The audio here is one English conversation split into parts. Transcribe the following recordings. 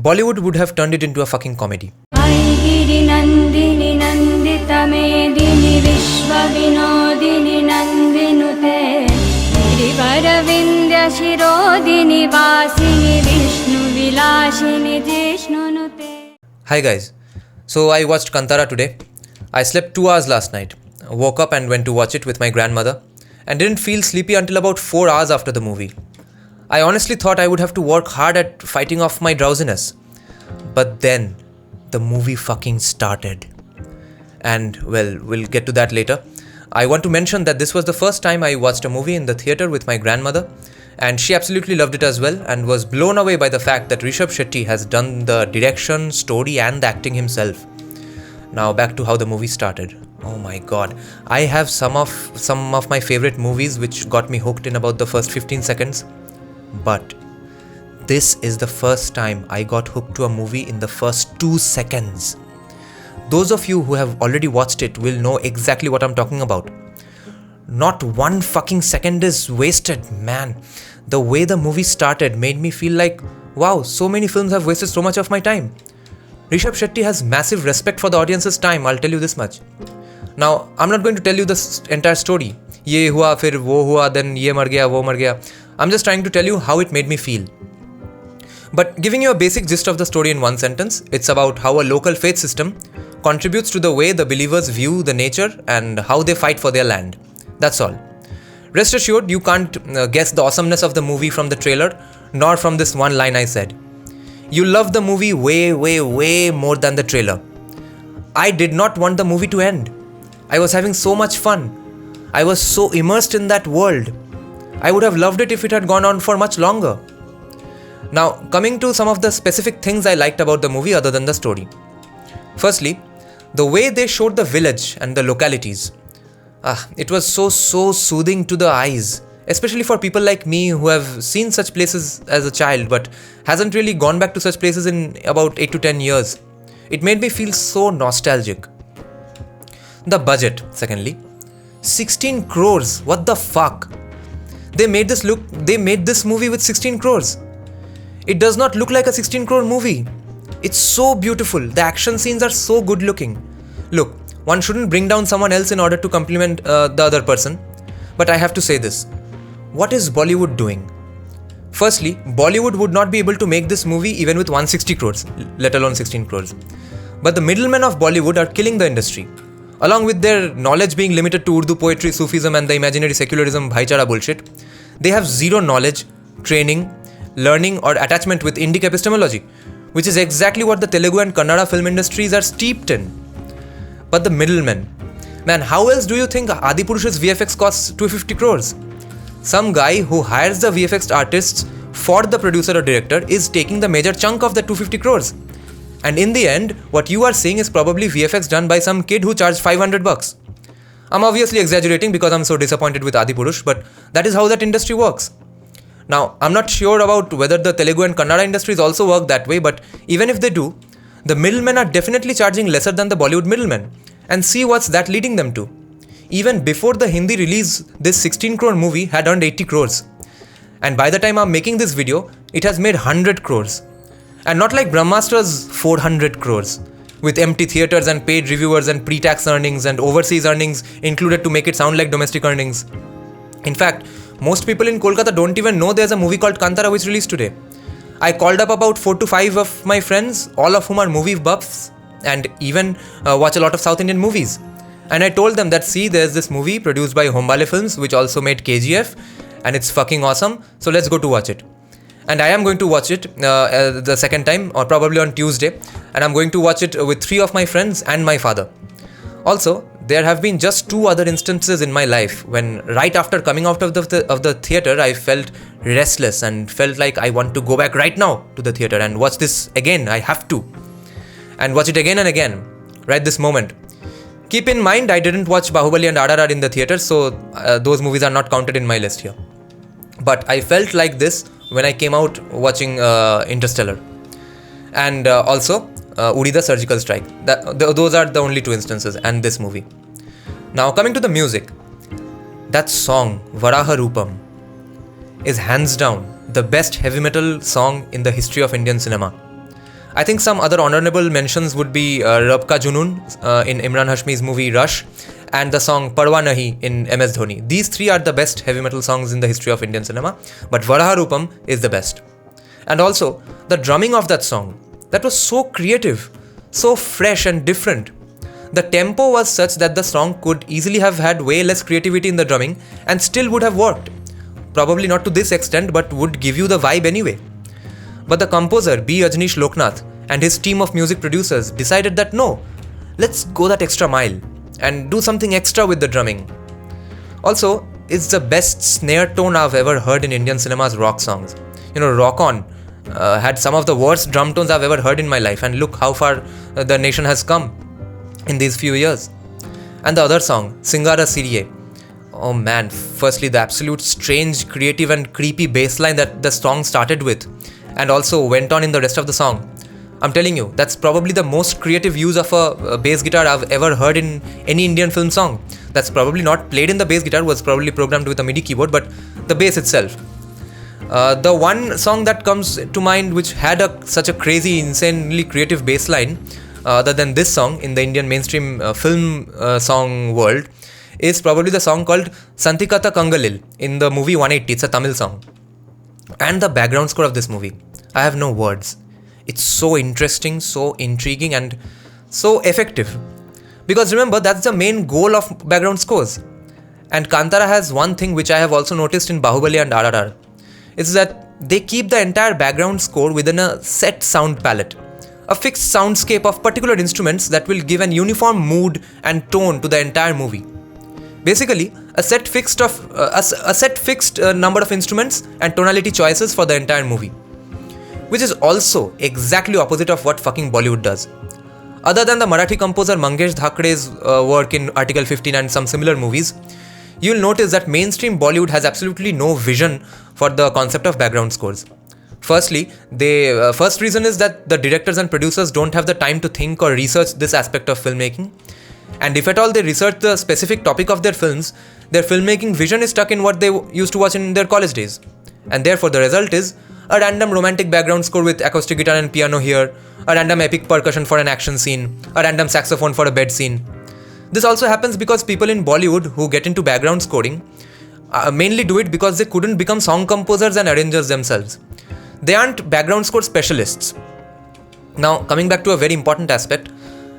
Bollywood would have turned it into a fucking comedy. Hi guys, so I watched Kantara today. I slept 2 hours last night, woke up and went to watch it with my grandmother, and didn't feel sleepy until about 4 hours after the movie. I honestly thought I would have to work hard at fighting off my drowsiness. But then, the movie fucking started. And well, we'll get to that later. I want to mention that this was the first time I watched a movie in the theatre with my grandmother, and she absolutely loved it as well and was blown away by the fact that Rishab Shetty has done the direction, story and the acting himself. Now back to how the movie started. Oh my god, I have some of my favorite movies which got me hooked in about the first 15 seconds. But this is the first time I got hooked to a movie in the first 2 seconds. Those of you who have already watched it will know exactly what I'm talking about. Not one fucking second is wasted, man. The way the movie started made me feel like, wow, so many films have wasted so much of my time. Rishab Shetty has massive respect for the audience's time, I'll tell you this much. Now, I'm not going to tell you the entire story. Ye hua, fir wo hua, then ye mar gaya, wo mar gaya. I'm just trying to tell you how it made me feel. But giving you a basic gist of the story in one sentence, it's about how a local faith system contributes to the way the believers view the nature and how they fight for their land. That's all. Rest assured, you can't guess the awesomeness of the movie from the trailer, nor from this one line I said. You love the movie way, way, way more than the trailer. I did not want the movie to end. I was having so much fun. I was so immersed in that world. I would have loved it if it had gone on for much longer. Now, coming to some of the specific things I liked about the movie other than the story. Firstly, the way they showed the village and the localities. It was so soothing to the eyes, especially for people like me who have seen such places as a child but hasn't really gone back to such places in about 8 to 10 years. It made me feel so nostalgic. The budget, secondly. 16 crores, what the fuck? They made this movie with 16 crores. It does not look like a 16 crore movie. It's so beautiful. The action scenes are so good looking. Look, one shouldn't bring down someone else in order to compliment the other person. But I have to say this. What is Bollywood doing? Firstly, Bollywood would not be able to make this movie even with 160 crores, let alone 16 crores. But the middlemen of Bollywood are killing the industry. Along with their knowledge being limited to Urdu poetry, Sufism and the imaginary secularism bhaichara bullshit, they have zero knowledge, training, learning or attachment with Indic epistemology, which is exactly what the Telugu and Kannada film industries are steeped in. But the middlemen, man, how else do you think Adipurush's VFX costs 250 crores? Some guy who hires the VFX artists for the producer or director is taking the major chunk of the 250 crores. And in the end, what you are seeing is probably VFX done by some kid who charged 500 bucks. I'm obviously exaggerating because I'm so disappointed with Adipurush, but that is how that industry works. Now, I'm not sure about whether the Telugu and Kannada industries also work that way, but even if they do, the middlemen are definitely charging lesser than the Bollywood middlemen. And see what's that leading them to. Even before the Hindi release, this 16 crore movie had earned 80 crores. And by the time I'm making this video, it has made 100 crores. And not like Brahmastra's 400 crores, with empty theatres and paid reviewers and pre-tax earnings and overseas earnings included to make it sound like domestic earnings. In fact, most people in Kolkata don't even know there's a movie called Kantara which released today. I called up about 4 to 5 of my friends, all of whom are movie buffs and even watch a lot of South Indian movies. And I told them that see, there's this movie produced by Hombale Films which also made KGF and it's fucking awesome, so let's go to watch it. And I am going to watch it the second time or probably on Tuesday, and I'm going to watch it with 3 of my friends and my father. Also, there have been just 2 other instances in my life when right after coming out of the theatre, I felt restless and felt like I want to go back right now to the theatre and watch this again. I have to. And watch it again and again, right this moment. Keep in mind, I didn't watch Bahubali and RRR in the theatre, so those movies are not counted in my list here. But I felt like this when I came out watching Interstellar. And also, Uri the Surgical Strike. Those are the only 2 instances, and this movie. Now coming to the music. That song, Varaha Roopam, is hands down the best heavy metal song in the history of Indian cinema. I think some other honorable mentions would be Rab Ka Junoon in Imran Hashmi's movie Rush, and the song Parwa Nahi in MS Dhoni. These three are the best heavy metal songs in the history of Indian cinema, but Varaha Roopam is the best. And also, the drumming of that song, that was so creative, so fresh and different. The tempo was such that the song could easily have had way less creativity in the drumming and still would have worked. Probably not to this extent, but would give you the vibe anyway. But the composer B. Ajnish Loknath and his team of music producers decided that no, let's go that extra mile and do something extra with the drumming. Also, it's the best snare tone I've ever heard in Indian cinema's rock songs. Rock On had some of the worst drum tones I've ever heard in my life, and look how far the nation has come in these few years. And the other song, Singara Siriye. Oh man, firstly the absolute strange, creative and creepy bass line that the song started with and also went on in the rest of the song. I'm telling you, that's probably the most creative use of a bass guitar I've ever heard in any Indian film song. That's probably not played in the bass guitar, was probably programmed with a MIDI keyboard, but the bass itself. The one song that comes to mind which had such a crazy, insanely creative bass line, other than this song in the Indian mainstream film song world, is probably the song called Santikata Kangalil in the movie 180. It's a Tamil song. And the background score of this movie, I have no words. It's so interesting, so intriguing and so effective. Because remember, that's the main goal of background scores. And Kantara has one thing which I have also noticed in Bahubali and RRR. It's that they keep the entire background score within a set sound palette. A fixed soundscape of particular instruments that will give an uniform mood and tone to the entire movie. Basically, a set fixed number of instruments and tonality choices for the entire movie. Which is also exactly opposite of what fucking Bollywood does. Other than the Marathi composer Mangesh Dhakre's work in Article 15 and some similar movies, you'll notice that mainstream Bollywood has absolutely no vision for the concept of background scores. Firstly, the first reason is that the directors and producers don't have the time to think or research this aspect of filmmaking. And if at all they research the specific topic of their films, their filmmaking vision is stuck in what they used to watch in their college days. And therefore the result is a random romantic background score with acoustic guitar and piano here, a random epic percussion for an action scene, a random saxophone for a bed scene. This also happens because people in Bollywood who get into background scoring mainly do it because they couldn't become song composers and arrangers themselves. They aren't background score specialists. Now, coming back to a very important aspect,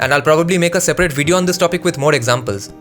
and I'll probably make a separate video on this topic with more examples.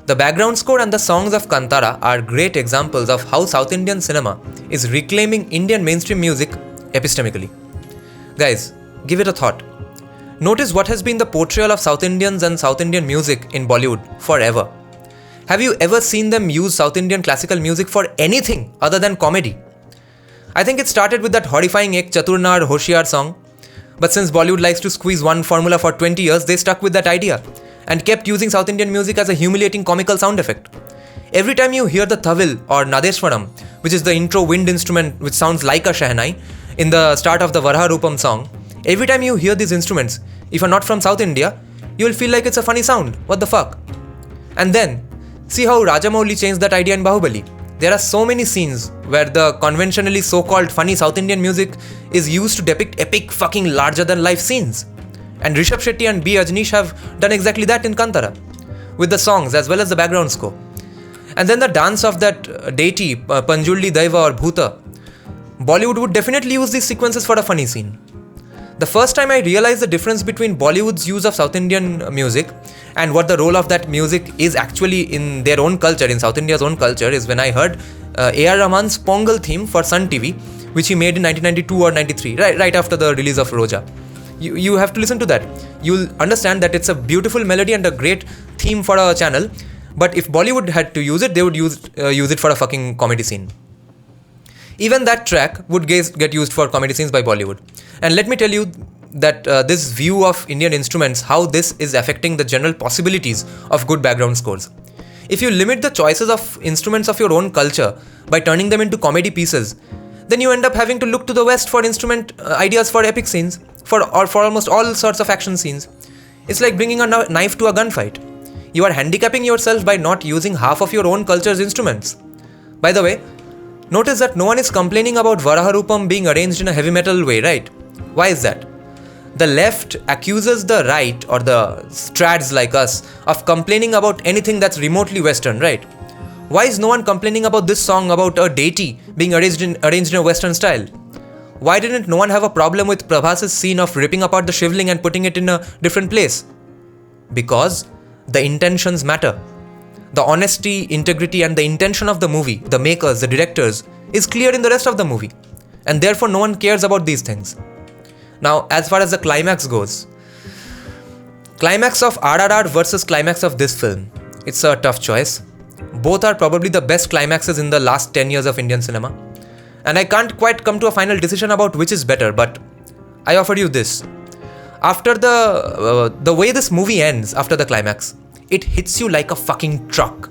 The background score and the songs of Kantara are great examples of how South Indian cinema is reclaiming Indian mainstream music epistemically. Guys, give it a thought. Notice what has been the portrayal of South Indians and South Indian music in Bollywood forever. Have you ever seen them use South Indian classical music for anything other than comedy? I think it started with that horrifying Ek Chaturnar Hoshiar song, but since Bollywood likes to squeeze one formula for 20 years, they stuck with that idea and kept using South Indian music as a humiliating comical sound effect. Every time you hear the tawil or nadeshwaram, which is the intro wind instrument which sounds like a shehnai, in the start of the Varaha Roopam song, every time you hear these instruments, if you're not from South India, you'll feel like it's a funny sound. What the fuck? And then, see how Rajamouli changed that idea in Bahubali. There are so many scenes where the conventionally so-called funny South Indian music is used to depict epic fucking larger-than-life scenes. And Rishab, Shetty and B. Ajnish have done exactly that in Kantara, with the songs as well as the background score. And then the dance of that deity, Panjulli Daiva or Bhuta. Bollywood would definitely use these sequences for a funny scene. The first time I realized the difference between Bollywood's use of South Indian music and what the role of that music is actually in their own culture, in South India's own culture, is when I heard A.R. Rahman's Pongal theme for Sun TV, which he made in 1992 or 93, right after the release of Roja. You have to listen to that. You'll understand that it's a beautiful melody and a great theme for a channel, but if Bollywood had to use it, they would use it for a fucking comedy scene. Even that track would get used for comedy scenes by Bollywood. And let me tell you that this view of Indian instruments, how this is affecting the general possibilities of good background scores. If you limit the choices of instruments of your own culture by turning them into comedy pieces, then you end up having to look to the West for instrument ideas for epic scenes, for almost all sorts of action scenes. It's like bringing a knife to a gunfight. You are handicapping yourself by not using half of your own culture's instruments. By the way, notice that no one is complaining about Varaha Roopam being arranged in a heavy metal way, right? Why is that? The left accuses the right, or the strads like us, of complaining about anything that's remotely Western, right? Why is no one complaining about this song about a deity being arranged in a Western style? Why didn't no one have a problem with Prabhas's scene of ripping apart the shivling and putting it in a different place? Because the intentions matter. The honesty, integrity, and the intention of the movie, the makers, the directors, is clear in the rest of the movie. And therefore no one cares about these things. Now, as far as the climax goes, climax of RRR versus climax of this film, it's a tough choice. Both are probably the best climaxes in the last 10 years of Indian cinema. And I can't quite come to a final decision about which is better, but I offer you this. After the way this movie ends after the climax, it hits you like a fucking truck.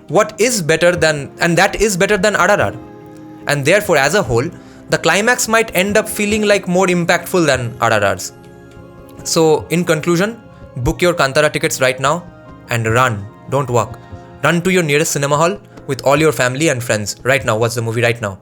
What is better than, and that is better than RRR. And therefore, as a whole, the climax might end up feeling like more impactful than RRR's. So, in conclusion, book your Kantara tickets right now and run, don't walk. Run to your nearest cinema hall with all your family and friends right now. Watch the movie right now.